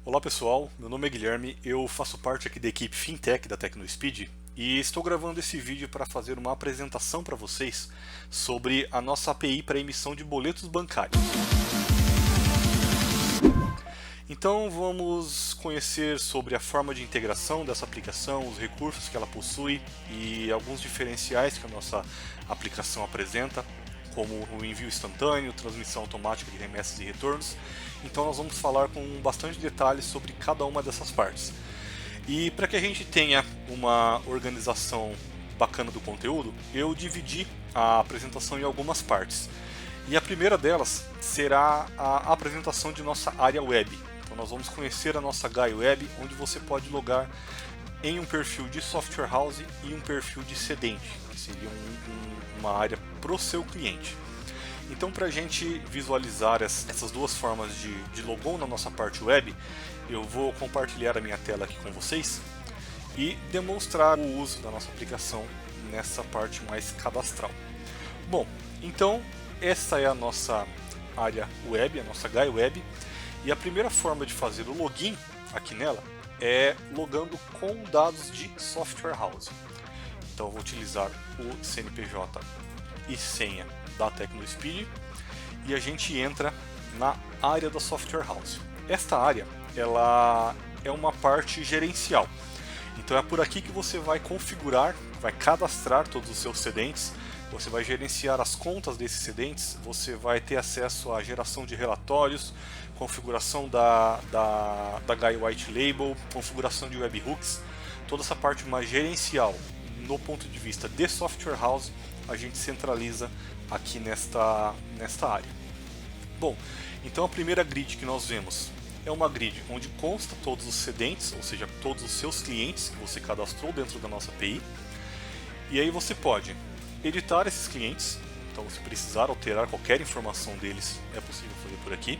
Olá pessoal, meu nome é Guilherme, eu faço parte aqui da equipe Fintech da TecnoSpeed e estou gravando esse vídeo para fazer uma apresentação para vocês sobre a nossa API para emissão de boletos bancários. Então vamos conhecer sobre a forma de integração dessa aplicação, os recursos que ela possui e alguns diferenciais que a nossa aplicação apresenta, como o envio instantâneo, transmissão automática de remessas e retornos. Então nós vamos falar com bastante detalhes sobre cada uma dessas partes. E para que a gente tenha uma organização bacana do conteúdo, eu dividi a apresentação em algumas partes. E a primeira delas será a apresentação de nossa área web. Então nós vamos conhecer a nossa GUI Web, onde você pode logar em um perfil de software house e um perfil de cedente, que seria uma área para o seu cliente. Então, para a gente visualizar essas duas formas de logon na nossa parte web, eu vou compartilhar a minha tela aqui com vocês e demonstrar o uso da nossa aplicação nessa parte mais cadastral. Bom, então essa é a nossa área web, a nossa GUI Web, e a primeira forma de fazer o login aqui nela é logando com dados de software house. Então eu vou utilizar o CNPJ e senha da TecnoSpeed e a gente entra na área da software house. Esta área ela é uma parte gerencial. Então é por aqui que você vai configurar, vai cadastrar todos os seus cedentes, você vai gerenciar as contas desses cedentes, você vai ter acesso à geração de relatórios, configuração da GUI White Label, configuração de webhooks, toda essa parte mais gerencial no ponto de vista de software house, a gente centraliza aqui nesta área. Bom, então a primeira grid que nós vemos é uma grid onde consta todos os cedentes, ou seja, todos os seus clientes que você cadastrou dentro da nossa API. E aí você pode editar esses clientes, então se precisar alterar qualquer informação deles, é possível fazer por aqui.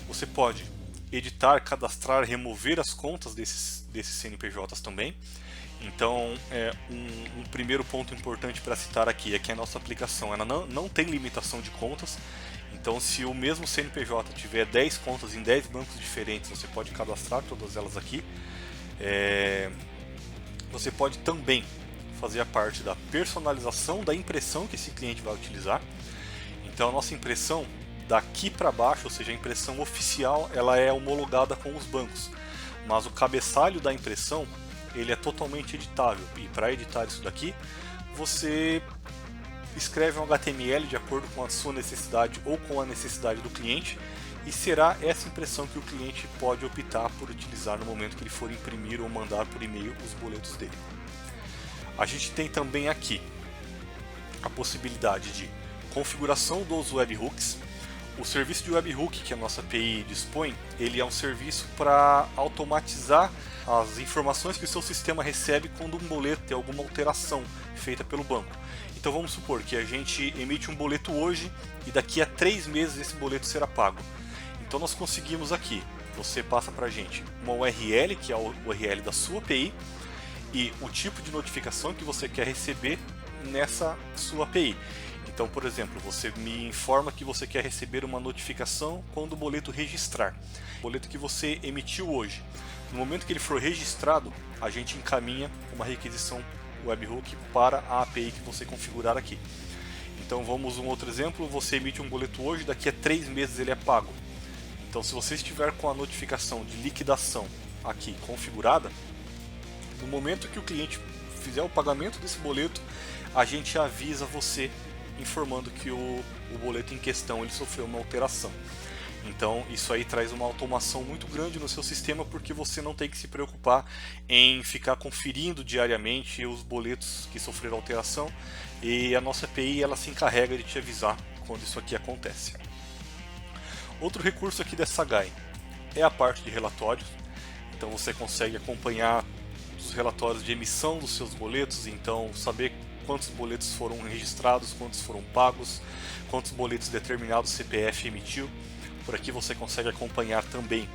Você pode editar, cadastrar, remover as contas desses CNPJs também. Então, um primeiro ponto importante para citar aqui é que a nossa aplicação ela não tem limitação de contas. Então, se o mesmo CNPJ tiver 10 contas em 10 bancos diferentes, você pode cadastrar todas elas aqui. Você pode também fazer a parte da personalização da impressão que esse cliente vai utilizar. Então, a nossa impressão daqui para baixo, ou seja, a impressão oficial, ela é homologada com os bancos. Mas o cabeçalho da impressão ele é totalmente editável, e para editar isso daqui você escreve um HTML de acordo com a sua necessidade ou com a necessidade do cliente, e será essa impressão que o cliente pode optar por utilizar no momento que ele for imprimir ou mandar por e-mail os boletos dele. A gente tem também aqui a possibilidade de configuração dos webhooks. O serviço de webhook que a nossa API dispõe, ele é um serviço para automatizar as informações que o seu sistema recebe quando um boleto tem alguma alteração feita pelo banco. Então vamos supor que a gente emite um boleto hoje e daqui a 3 meses esse boleto será pago. Então nós conseguimos aqui, você passa para a gente uma URL, que é o URL da sua API, e o tipo de notificação que você quer receber nessa sua API. Então, por exemplo, você me informa que você quer receber uma notificação quando o boleto registrar. O boleto que você emitiu hoje. No momento que ele for registrado, a gente encaminha uma requisição webhook para a API que você configurar aqui. Então, vamos um outro exemplo. Você emite um boleto hoje, daqui a 3 meses ele é pago. Então, se você estiver com a notificação de liquidação aqui configurada, no momento que o cliente fizer o pagamento desse boleto, a gente avisa você informando que o boleto em questão ele sofreu uma alteração. Então isso aí traz uma automação muito grande no seu sistema, porque você não tem que se preocupar em ficar conferindo diariamente os boletos que sofreram alteração, e a nossa API ela se encarrega de te avisar quando isso aqui acontece. Outro recurso aqui dessa GUI é a parte de relatórios. Então você consegue acompanhar os relatórios de emissão dos seus boletos, então saber quantos boletos foram registrados, quantos foram pagos, quantos boletos determinado CPF emitiu. Por aqui você consegue acompanhar também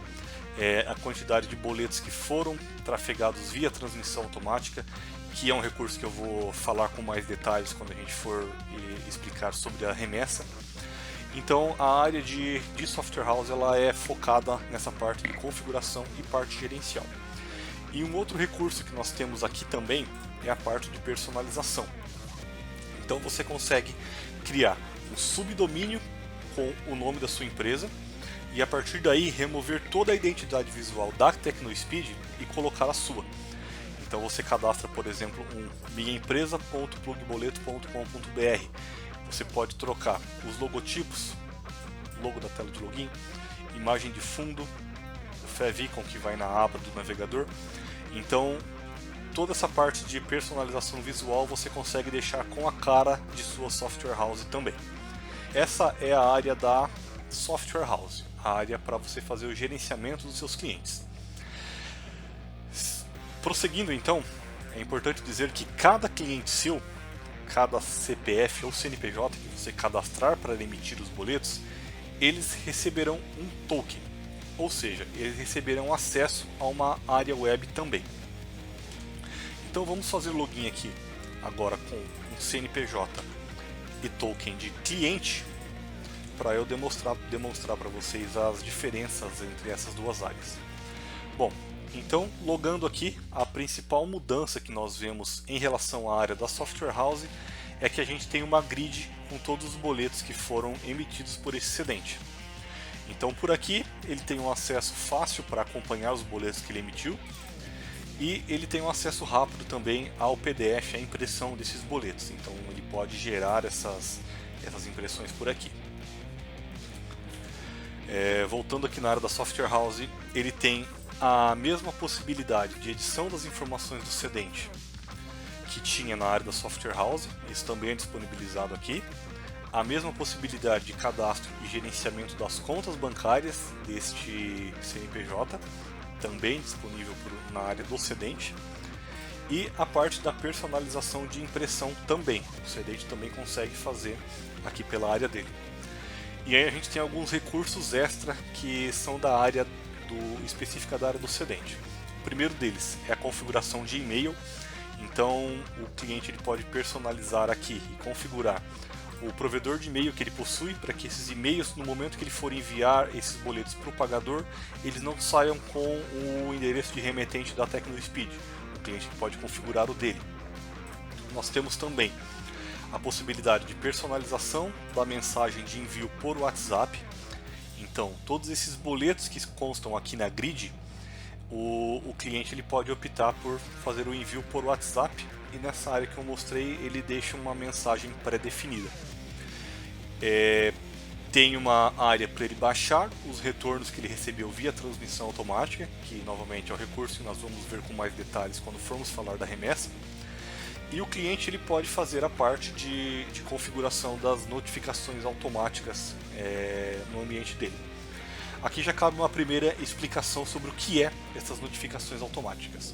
a quantidade de boletos que foram trafegados via transmissão automática, que é um recurso que eu vou falar com mais detalhes quando a gente for explicar sobre a remessa. Então a área de Software House ela é focada nessa parte de configuração e parte gerencial. E um outro recurso que nós temos aqui também é a parte de personalização. Então você consegue criar um subdomínio com o nome da sua empresa e a partir daí remover toda a identidade visual da TecnoSpeed e colocar a sua. Então você cadastra, por exemplo, um minhaempresa.plugboleto.com.br. Você pode trocar os logotipos, logo da tela de login, imagem de fundo, o favicon que vai na aba do navegador. Então toda essa parte de personalização visual você consegue deixar com a cara de sua software house também. Essa é a área da software house, a área para você fazer o gerenciamento dos seus clientes. Prosseguindo então, é importante dizer que cada cliente seu, cada CPF ou CNPJ que você cadastrar para emitir os boletos, eles receberão um token, ou seja, eles receberão acesso a uma área web também. Então vamos fazer o login aqui agora com um CNPJ e token de cliente para eu demonstrar para vocês as diferenças entre essas duas áreas. Bom, então logando aqui, a principal mudança que nós vemos em relação à área da Software House é que a gente tem uma grid com todos os boletos que foram emitidos por esse cedente. Então por aqui ele tem um acesso fácil para acompanhar os boletos que ele emitiu e ele tem um acesso rápido também ao PDF, a impressão desses boletos. Então ele pode gerar essas impressões por aqui. Voltando aqui na área da Software House, ele tem a mesma possibilidade de edição das informações do cedente que tinha na área da Software House, isso também é disponibilizado aqui. A mesma possibilidade de cadastro e gerenciamento das contas bancárias deste CNPJ, também disponível na área do cedente. E a parte da personalização de impressão também, o cedente também consegue fazer aqui pela área dele. E aí a gente tem alguns recursos extra que são da área específica da área do cedente. O primeiro deles é a configuração de e-mail. Então o cliente ele pode personalizar aqui e configurar o provedor de e-mail que ele possui para que esses e-mails, no momento que ele for enviar esses boletos para o pagador, eles não saiam com o endereço de remetente da TecnoSpeed. O cliente pode configurar o dele. Nós temos também a possibilidade de personalização da mensagem de envio por WhatsApp. Então, todos esses boletos que constam aqui na grid, o cliente ele pode optar por fazer o envio por WhatsApp e nessa área que eu mostrei ele deixa uma mensagem pré-definida. Tem uma área para ele baixar os retornos que ele recebeu via transmissão automática, que novamente é um recurso que nós vamos ver com mais detalhes quando formos falar da remessa. E o cliente ele pode fazer a parte de configuração das notificações automáticas no ambiente dele. Aqui já cabe uma primeira explicação sobre o que é essas notificações automáticas.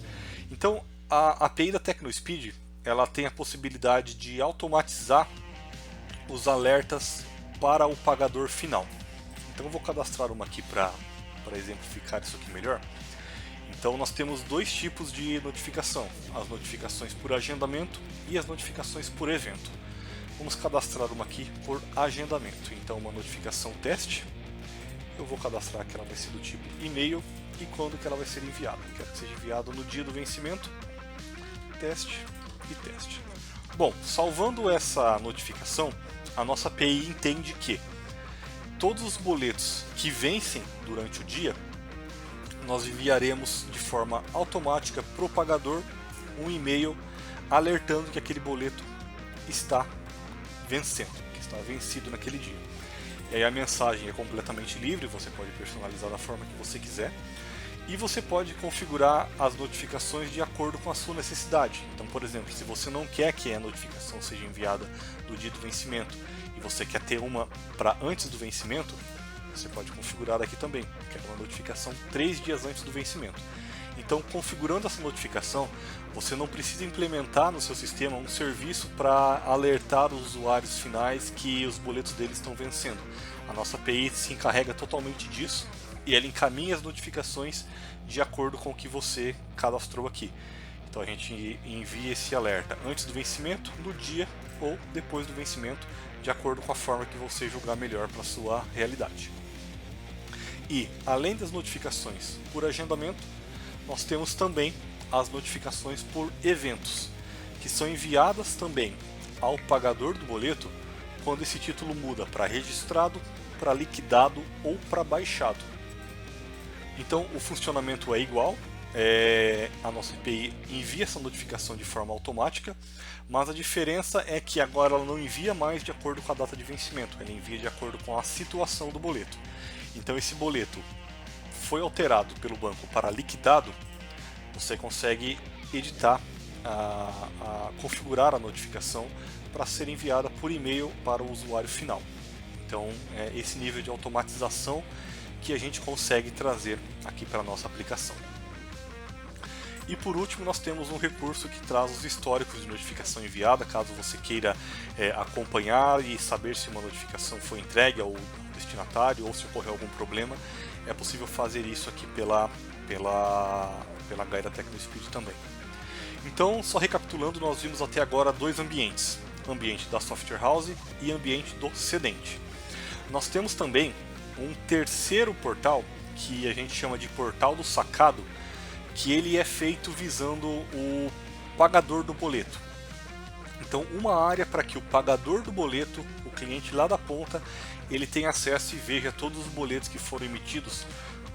Então, a API da TecnoSpeed ela tem a possibilidade de automatizar os alertas para o pagador final. Então eu vou cadastrar uma aqui para exemplificar isso aqui melhor. Então nós temos dois tipos de notificação, as notificações por agendamento e as notificações por evento. Vamos cadastrar uma aqui por agendamento, então uma notificação teste. Eu vou cadastrar que ela vai ser do tipo e-mail e quando que ela vai ser enviada. Quero que seja enviado no dia do vencimento, teste e teste. Bom, salvando essa notificação, a nossa API entende que todos os boletos que vencem durante o dia, nós enviaremos de forma automática para o pagador um e-mail alertando que aquele boleto está vencendo, que está vencido naquele dia. E aí a mensagem é completamente livre, você pode personalizar da forma que você quiser. E você pode configurar as notificações de acordo com a sua necessidade. Então, por exemplo, se você não quer que a notificação seja enviada no dia do vencimento e você quer ter uma para antes do vencimento, você pode configurar aqui também, que é uma notificação 3 dias antes do vencimento. Então, configurando essa notificação, você não precisa implementar no seu sistema um serviço para alertar os usuários finais que os boletos deles estão vencendo. A nossa API se encarrega totalmente disso e ela encaminha as notificações de acordo com o que você cadastrou aqui. Então a gente envia esse alerta antes do vencimento, no dia ou depois do vencimento, de acordo com a forma que você julgar melhor para a sua realidade. E, além das notificações por agendamento, nós temos também as notificações por eventos, que são enviadas também ao pagador do boleto quando esse título muda para registrado, para liquidado ou para baixado. Então o funcionamento é igual, a nossa API envia essa notificação de forma automática, mas a diferença é que agora ela não envia mais de acordo com a data de vencimento, ela envia de acordo com a situação do boleto. Então esse boleto foi alterado pelo banco para liquidado, você consegue editar, configurar a notificação para ser enviada por e-mail para o usuário final. Então é esse nível de automatização que a gente consegue trazer aqui para a nossa aplicação. E por último nós temos um recurso que traz os históricos de notificação enviada, caso você queira acompanhar e saber se uma notificação foi entregue ao destinatário ou se ocorreu algum problema, é possível fazer isso aqui pela Gaia TecnoSpeed também. Então, só recapitulando, nós vimos até agora dois ambientes, ambiente da Software House e ambiente do Cedente. Nós temos também um terceiro portal, que a gente chama de portal do sacado, que ele é feito visando o pagador do boleto. Então, uma área para que o pagador do boleto, o cliente lá da ponta, ele tenha acesso e veja todos os boletos que foram emitidos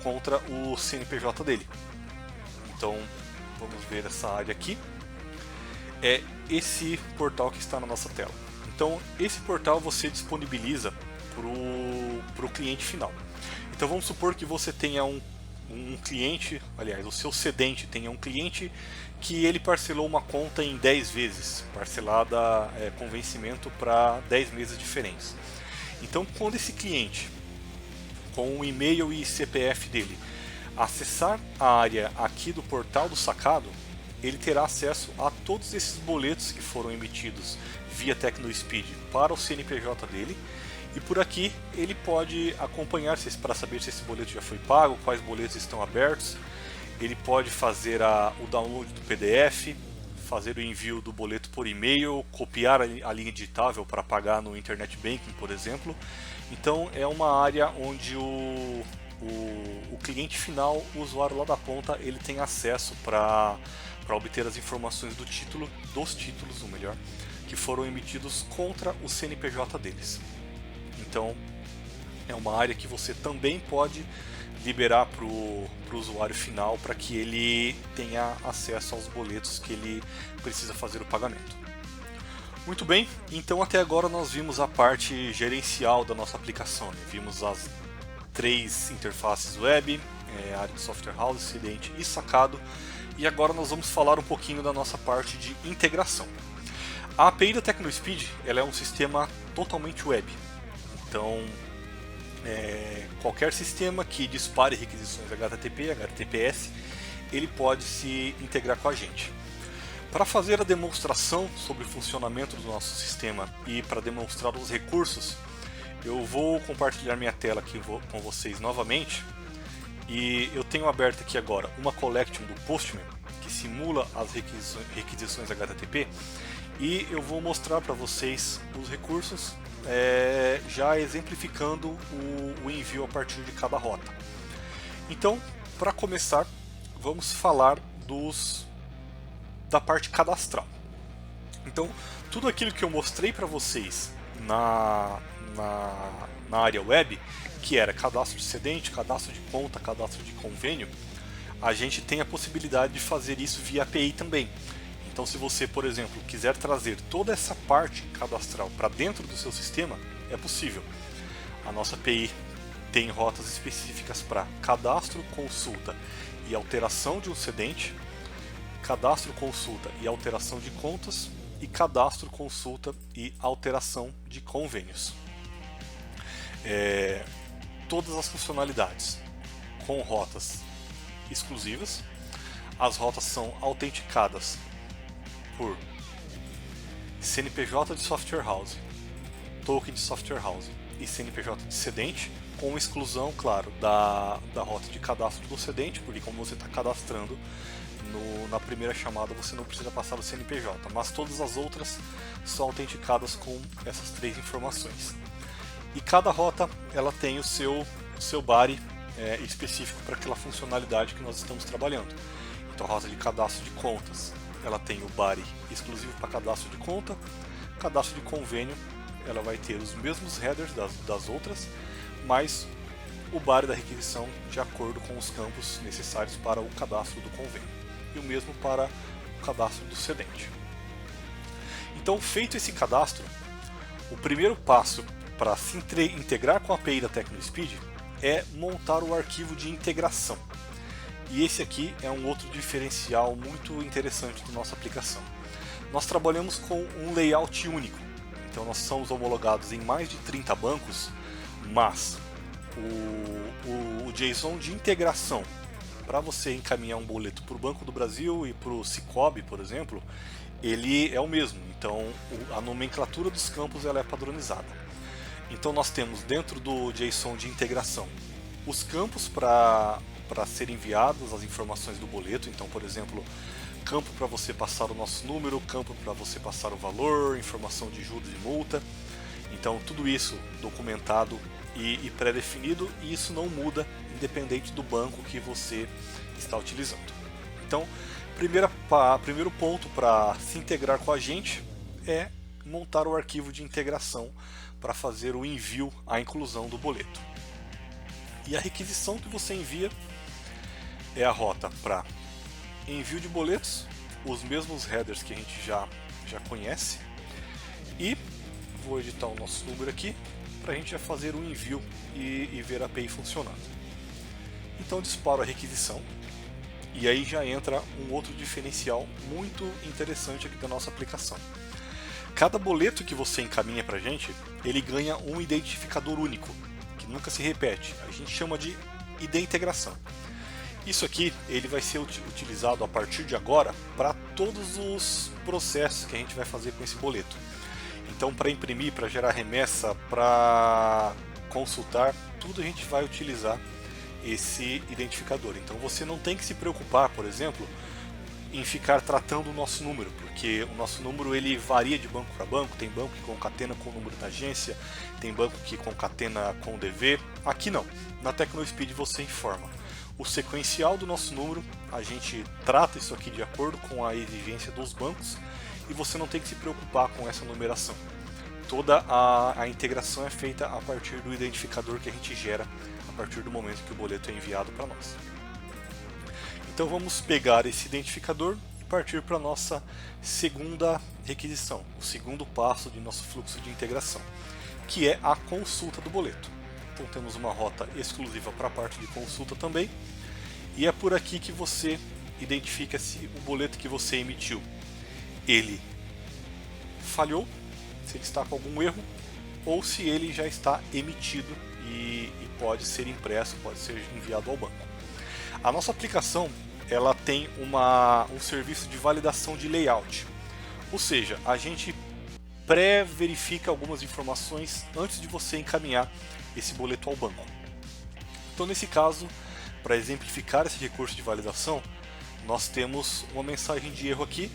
contra o CNPJ dele. Então, vamos ver essa área aqui. É esse portal que está na nossa tela. Então, esse portal você disponibiliza para o cliente final. Então, vamos supor que você tenha um cliente, aliás, o seu cedente tenha um cliente que ele parcelou uma conta em 10 vezes, parcelada com vencimento para 10 meses diferentes. Então, quando esse cliente, com o e-mail e CPF dele, acessar a área aqui do portal do sacado, ele terá acesso a todos esses boletos que foram emitidos via TecnoSpeed para o CNPJ dele, e por aqui ele pode acompanhar para saber se esse boleto já foi pago, quais boletos estão abertos. Ele pode fazer o download do PDF, fazer o envio do boleto por e-mail, copiar a linha digitável para pagar no Internet Banking, por exemplo. Então é uma área onde o cliente final, o usuário lá da ponta, ele tem acesso para obter as informações dos títulos, ou melhor, que foram emitidos contra o CNPJ deles. Então é uma área que você também pode liberar para o usuário final para que ele tenha acesso aos boletos que ele precisa fazer o pagamento. Muito bem, então até agora nós vimos a parte gerencial da nossa aplicação, né? Vimos as 3 interfaces web, a área de Software House, Cedente e Sacado, e agora nós vamos falar um pouquinho da nossa parte de integração. A API da TecnoSpeed ela é um sistema totalmente web, então qualquer sistema que dispare requisições HTTP, HTTPS, ele pode se integrar com a gente. Para fazer a demonstração sobre o funcionamento do nosso sistema e para demonstrar os recursos, eu vou compartilhar minha tela aqui com vocês novamente, e eu tenho aberto aqui agora uma collection do Postman que simula as requisições HTTP, e eu vou mostrar para vocês os recursos, já exemplificando o envio a partir de cada rota. Então, para começar, vamos falar da parte cadastral. Então, tudo aquilo que eu mostrei para vocês na área web, que era cadastro de cedente, cadastro de conta, cadastro de convênio, a gente tem a possibilidade de fazer isso via API também. Então, se você, por exemplo, quiser trazer toda essa parte cadastral para dentro do seu sistema, é possível. A nossa API tem rotas específicas para cadastro, consulta e alteração de um cedente, cadastro, consulta e alteração de contas, e cadastro, consulta e alteração de convênios. Todas as funcionalidades com rotas exclusivas. As rotas são autenticadas por CNPJ de Software House, token de Software House e CNPJ de cedente. com exclusão, claro, da rota de cadastro do cedente, porque como você está cadastrando na primeira chamada você não precisa passar o CNPJ, mas todas as outras são autenticadas com essas 3 informações. E cada rota ela tem o seu body específico para aquela funcionalidade que nós estamos trabalhando. Então a rota de cadastro de contas ela tem o body exclusivo para cadastro de conta, cadastro de convênio ela vai ter os mesmos headers das outras, mas o body da requisição de acordo com os campos necessários para o cadastro do convênio. E o mesmo para o cadastro do cedente. Então, feito esse cadastro, o primeiro passo para se integrar com a API da TecnoSpeed é montar o arquivo de integração. E esse aqui é um outro diferencial muito interessante da nossa aplicação. Nós trabalhamos com um layout único, então nós somos homologados em mais de 30 bancos, mas o JSON de integração para você encaminhar um boleto para o Banco do Brasil e para o Cicobi, por exemplo, ele é o mesmo. Então a nomenclatura dos campos ela é padronizada. Então nós temos dentro do JSON de integração os campos para serem enviadas as informações do boleto. Então, por exemplo, campo para você passar o nosso número, campo para você passar o valor, informação de juros e multa. Então tudo isso documentado e pré-definido, e isso não muda independente do banco que você está utilizando. Então, primeiro ponto para se integrar com a gente é montar o arquivo de integração para fazer o envio, a inclusão do boleto. E a requisição que você envia é a rota para envio de boletos, os mesmos headers que a gente já conhece, e vou editar o nosso número aqui para a gente já fazer o envio e ver a API funcionando. Então disparo a requisição e aí já entra um outro diferencial muito interessante aqui da nossa aplicação. Cada boleto que você encaminha para a gente, ele ganha um identificador único, que nunca se repete. A gente chama de ID-integração. Isso aqui ele vai ser utilizado a partir de agora para todos os processos que a gente vai fazer com esse boleto. Então, para imprimir, para gerar remessa, para consultar, tudo a gente vai utilizar esse identificador. Então você não tem que se preocupar, por exemplo, em ficar tratando o nosso número, porque o nosso número ele varia de banco para banco. Tem banco que concatena com o número da agência, tem banco que concatena com o DV. Aqui não, na TecnoSpeed você informa o sequencial do nosso número, a gente trata isso aqui de acordo com a exigência dos bancos e você não tem que se preocupar com essa numeração. Toda a integração é feita a partir do identificador que a gente gera a partir do momento que o boleto é enviado para nós. Então vamos pegar esse identificador e partir para a nossa segunda requisição, o segundo passo de nosso fluxo de integração, que é a consulta do boleto. Então temos uma rota exclusiva para a parte de consulta também, e é por aqui que você identifica se o boleto que você emitiu ele falhou, se ele está com algum erro, ou se ele já está emitido e pode ser impresso, pode ser enviado ao banco. A nossa aplicação ela tem um serviço de validação de layout, ou seja, a gente pré-verifica algumas informações antes de você encaminhar esse boleto ao banco. Então nesse caso, para exemplificar esse recurso de validação, nós temos uma mensagem de erro aqui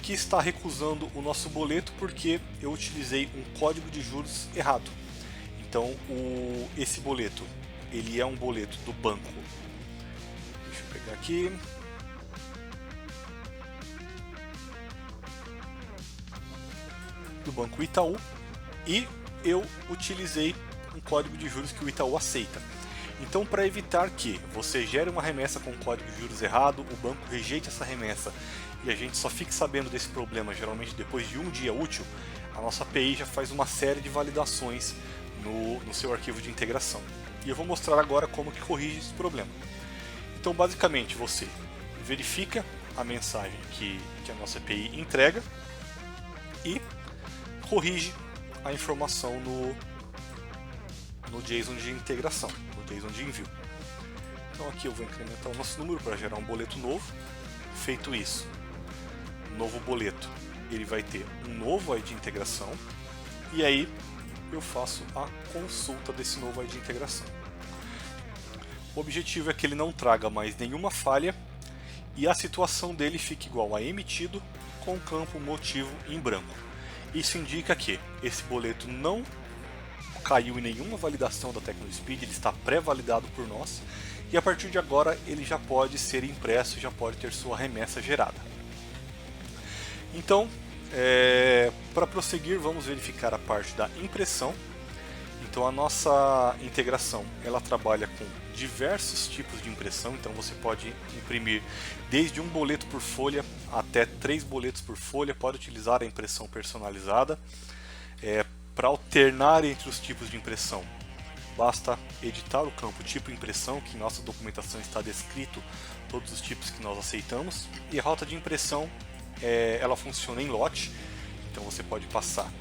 que está recusando o nosso boleto porque eu utilizei um código de juros errado. Então esse boleto ele é um boleto do banco. Deixa eu pegar aqui. Do banco Itaú, e eu utilizei um código de juros que o Itaú aceita. Então, para evitar que você gere uma remessa com código de juros errado, o banco rejeite essa remessa e a gente só fique sabendo desse problema geralmente depois de um dia útil, a nossa API já faz uma série de validações no seu arquivo de integração. E eu vou mostrar agora como que corrige esse problema. Então, basicamente, você verifica a mensagem que a nossa API entrega e corrige a informação no JSON de integração, no JSON de envio. Então aqui eu vou incrementar o nosso número para gerar um boleto novo. Feito isso, o novo boleto ele vai ter um novo ID de integração, e aí eu faço a consulta desse novo ID de integração. O objetivo é que ele não traga mais nenhuma falha e a situação dele fique igual a emitido com o campo motivo em branco. Isso indica que esse boleto não caiu em nenhuma validação da TecnoSpeed, ele está pré-validado por nós e a partir de agora ele já pode ser impresso e já pode ter sua remessa gerada. Então, para prosseguir, vamos verificar a parte da impressão. Então a nossa integração ela trabalha com diversos tipos de impressão, então você pode imprimir desde um boleto por folha até 3 boletos por folha, pode utilizar a impressão personalizada. Para alternar entre os tipos de impressão, basta editar o campo tipo impressão, que em nossa documentação está descrito todos os tipos que nós aceitamos, e a rota de impressão ela funciona em lote, então você pode passar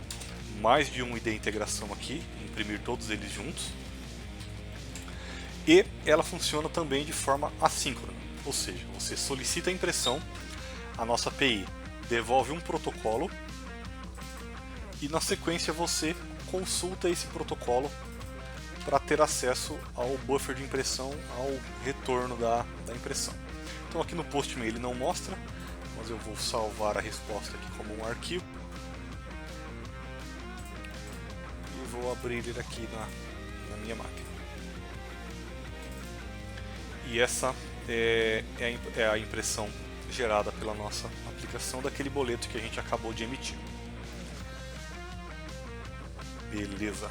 mais de um ID integração aqui, imprimir todos eles juntos, e ela funciona também de forma assíncrona, ou seja, você solicita a impressão, a nossa API devolve um protocolo e na sequência você consulta esse protocolo para ter acesso ao buffer de impressão, ao retorno da impressão. Então aqui no Postman ele não mostra, mas eu vou salvar a resposta aqui como um arquivo e vou abrir ele aqui na minha máquina. E essa é a impressão gerada pela nossa aplicação daquele boleto que a gente acabou de emitir. Beleza.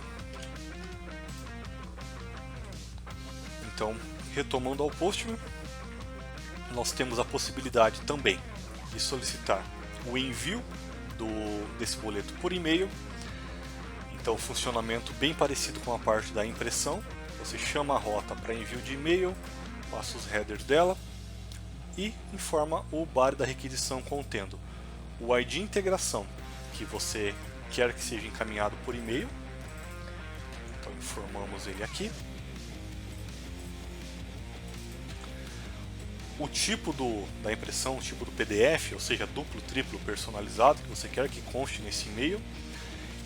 Então, retomando ao Postman, nós temos a possibilidade também de solicitar o envio desse boleto por e-mail. Então, funcionamento bem parecido com a parte da impressão. Você chama a rota para envio de e-mail, passa os headers dela e informa o body da requisição contendo o ID integração que você quer que seja encaminhado por e-mail. Então informamos ele aqui. O tipo da impressão, o tipo do PDF, ou seja, duplo, triplo, personalizado, que você quer que conste nesse e-mail.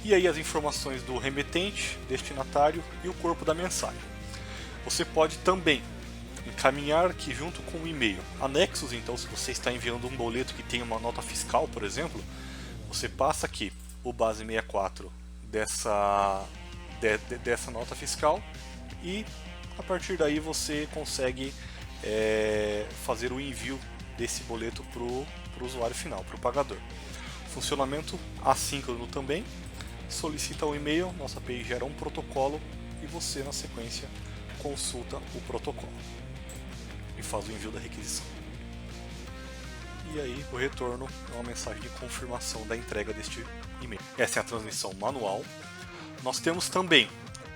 E aí as informações do remetente, destinatário e o corpo da mensagem. Você pode também encaminhar aqui junto com o e-mail anexos, então se você está enviando um boleto que tem uma nota fiscal, por exemplo, você passa aqui o base 64 dessa nota fiscal e a partir daí você consegue fazer o envio desse boleto para o usuário final, para o pagador. Funcionamento assíncrono também, solicita o e-mail, nossa API gera um protocolo e você na sequência consulta o protocolo e faz o envio da requisição. E aí o retorno é uma mensagem de confirmação da entrega deste e-mail. Essa é a transmissão manual. Nós temos também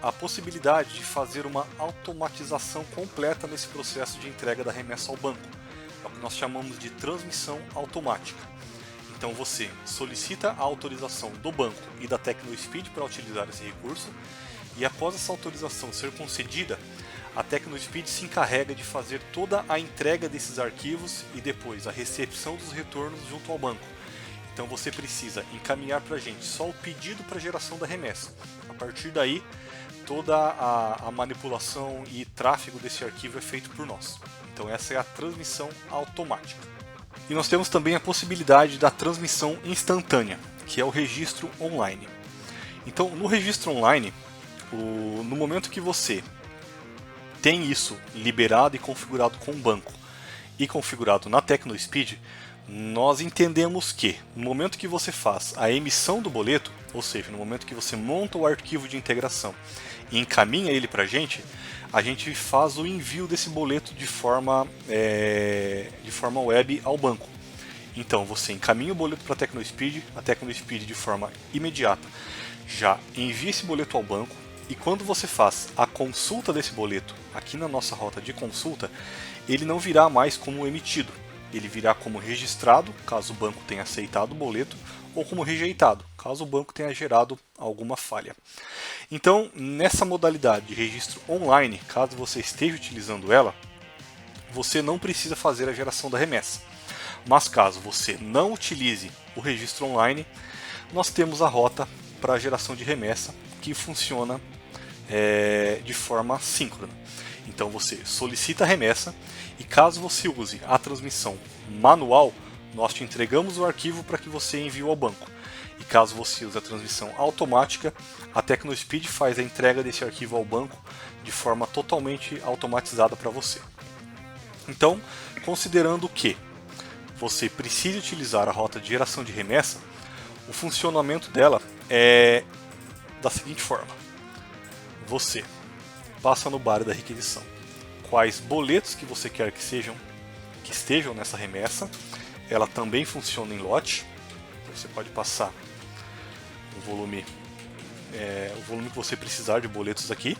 a possibilidade de fazer uma automatização completa nesse processo de entrega da remessa ao banco. É o que nós chamamos de transmissão automática. Então você solicita a autorização do banco e da TecnoSpeed para utilizar esse recurso e após essa autorização ser concedida, a TecnoSpeed se encarrega de fazer toda a entrega desses arquivos e depois a recepção dos retornos junto ao banco. Então você precisa encaminhar para a gente só o pedido para geração da remessa. A partir daí, toda a manipulação e tráfego desse arquivo é feito por nós. Então essa é a transmissão automática. E nós temos também a possibilidade da transmissão instantânea, que é o registro online. Então no registro online, no momento que você tem isso liberado e configurado com o banco e configurado na TecnoSpeed, nós entendemos que no momento que você faz a emissão do boleto, ou seja, no momento que você monta o arquivo de integração e encaminha ele para a gente faz o envio desse boleto de forma web ao banco. Então você encaminha o boleto para a TecnoSpeed de forma imediata já envia esse boleto ao banco. E quando você faz a consulta desse boleto aqui na nossa rota de consulta, ele não virá mais como emitido, ele virá como registrado, caso o banco tenha aceitado o boleto, ou como rejeitado, caso o banco tenha gerado alguma falha. Então, nessa modalidade de registro online, caso você esteja utilizando ela, você não precisa fazer a geração da remessa. Mas caso você não utilize o registro online, nós temos a rota para a geração de remessa, que funciona de forma síncrona. Então você solicita a remessa e caso você use a transmissão manual, nós te entregamos o arquivo para que você envie ao banco. E caso você use a transmissão automática, a TecnoSpeed faz a entrega desse arquivo ao banco de forma totalmente automatizada para você. Então, considerando que você precisa utilizar a rota de geração de remessa, o funcionamento dela é da seguinte forma: você passa no bar da requisição quais boletos que você quer que estejam nessa remessa. Ela também funciona em lote. Você pode passar o volume que você precisar de boletos aqui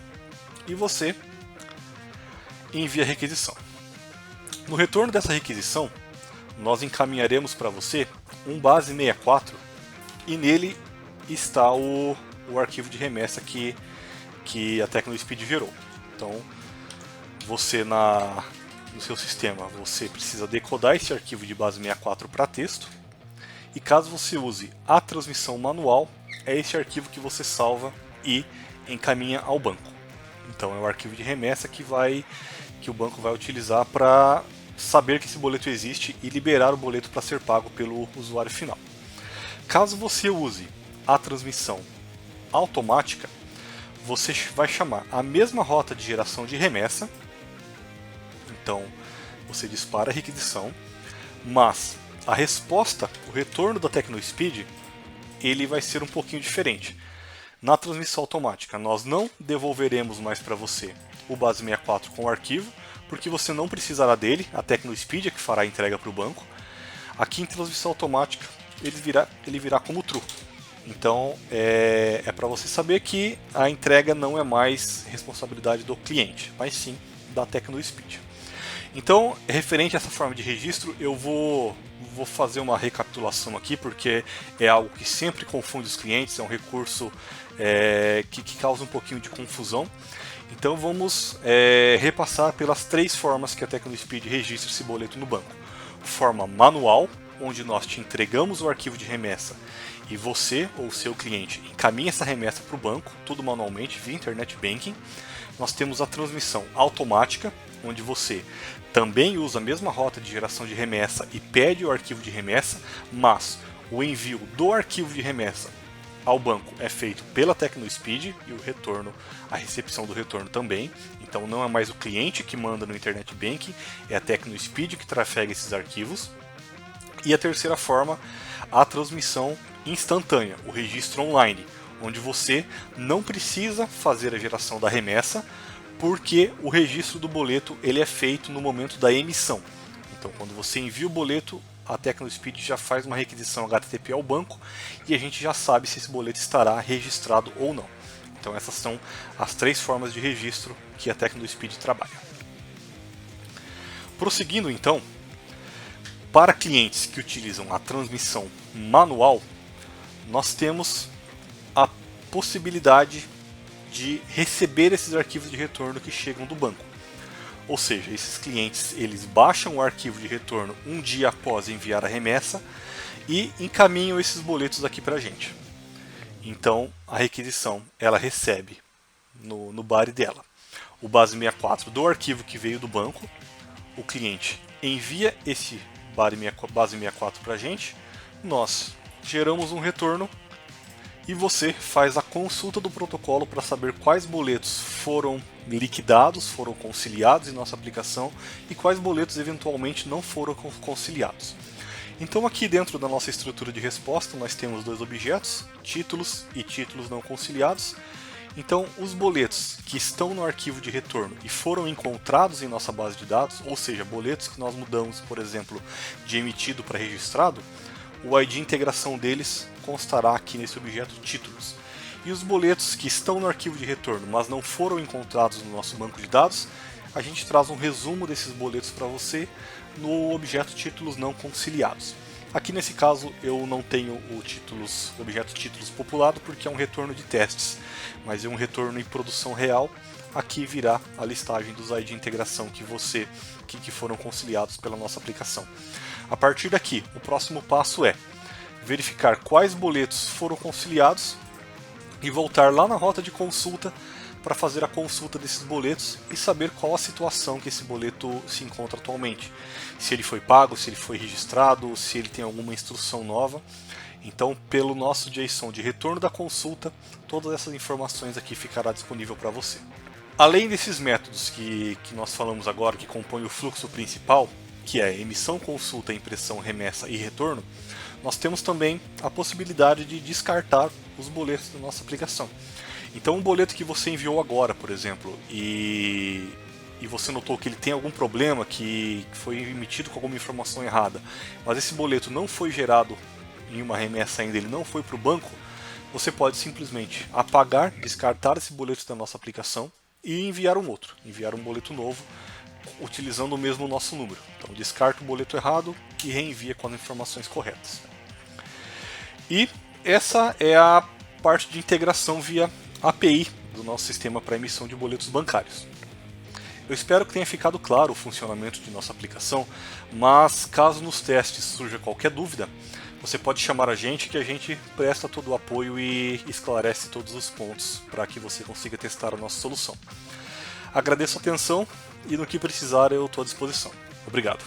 e você envia a requisição. No retorno dessa requisição, nós encaminharemos para você um base 64 e nele está o arquivo de remessa que a TecnoSpeed gerou. Então, você no seu sistema, você precisa decodar esse arquivo de base 64 para texto. E caso você use a transmissão manual, é esse arquivo que você salva e encaminha ao banco. Então é o arquivo de remessa que o banco vai utilizar para saber que esse boleto existe e liberar o boleto para ser pago pelo usuário final. Caso você use a transmissão automática, você vai chamar a mesma rota de geração de remessa. Então você dispara a requisição, mas a resposta, o retorno da TecnoSpeed, ele vai ser um pouquinho diferente. Na transmissão automática, nós não devolveremos mais para você o base 64 com o arquivo, porque você não precisará dele, a TecnoSpeed é que fará a entrega para o banco. Aqui em transmissão automática, ele virá como true. Então é para você saber que a entrega não é mais responsabilidade do cliente, mas sim da TecnoSpeed. Então, referente a essa forma de registro, eu vou fazer uma recapitulação aqui, porque é algo que sempre confunde os clientes, é um recurso que causa um pouquinho de confusão. Então vamos repassar pelas 3 formas que a TecnoSpeed registra esse boleto no banco. Forma manual, onde nós te entregamos o arquivo de remessa e você ou seu cliente encaminha essa remessa para o banco, tudo manualmente, via Internet Banking. Nós temos a transmissão automática, onde você também usa a mesma rota de geração de remessa e pede o arquivo de remessa, mas o envio do arquivo de remessa ao banco é feito pela TecnoSpeed e o retorno, a recepção do retorno também. Então não é mais o cliente que manda no Internet Banking, é a TecnoSpeed que trafega esses arquivos. E a terceira forma, a transmissão instantânea, o registro online, onde você não precisa fazer a geração da remessa, porque o registro do boleto ele é feito no momento da emissão. Então, quando você envia o boleto, a TecnoSpeed já faz uma requisição HTTP ao banco e a gente já sabe se esse boleto estará registrado ou não. Então, essas são as 3 formas de registro que a TecnoSpeed trabalha. Prosseguindo, então, para clientes que utilizam a transmissão manual, nós temos a possibilidade de receber esses arquivos de retorno que chegam do banco. Ou seja, esses clientes eles baixam o arquivo de retorno um dia após enviar a remessa e encaminham esses boletos aqui para a gente. Então a requisição ela recebe no body dela o base 64 do arquivo que veio do banco, o cliente envia esse base 64 para a gente, nós geramos um retorno e você faz a consulta do protocolo para saber quais boletos foram liquidados, foram conciliados em nossa aplicação e quais boletos eventualmente não foram conciliados. Então aqui dentro da nossa estrutura de resposta nós temos 2 objetos, títulos e títulos não conciliados. Então os boletos que estão no arquivo de retorno e foram encontrados em nossa base de dados, ou seja, boletos que nós mudamos, por exemplo, de emitido para registrado, o ID de integração deles constará aqui nesse objeto títulos. E os boletos que estão no arquivo de retorno, mas não foram encontrados no nosso banco de dados, a gente traz um resumo desses boletos para você no objeto títulos não conciliados. Aqui nesse caso eu não tenho o objeto títulos populado porque é um retorno de testes, mas é um retorno em produção real. Aqui virá a listagem dos ID de integração que foram conciliados pela nossa aplicação. A partir daqui, o próximo passo é verificar quais boletos foram conciliados e voltar lá na rota de consulta para fazer a consulta desses boletos e saber qual a situação que esse boleto se encontra atualmente. Se ele foi pago, se ele foi registrado, se ele tem alguma instrução nova. Então, pelo nosso JSON de retorno da consulta, todas essas informações aqui ficará disponível para você. Além desses métodos que nós falamos agora, que compõem o fluxo principal, que é emissão, consulta, impressão, remessa e retorno, nós temos também a possibilidade de descartar os boletos da nossa aplicação. Então, um boleto que você enviou agora, por exemplo, e você notou que ele tem algum problema, que foi emitido com alguma informação errada, mas esse boleto não foi gerado em uma remessa ainda, ele não foi para o banco, você pode simplesmente apagar, descartar esse boleto da nossa aplicação e enviar um outro, enviar um boleto novo, utilizando o mesmo nosso número. Então, descarta o boleto errado e reenvia com as informações corretas. E essa é a parte de integração via API do nosso sistema para emissão de boletos bancários. Eu espero que tenha ficado claro o funcionamento de nossa aplicação, mas caso nos testes surja qualquer dúvida, você pode chamar a gente que a gente presta todo o apoio e esclarece todos os pontos para que você consiga testar a nossa solução. Agradeço a atenção e no que precisar eu estou à disposição. Obrigado.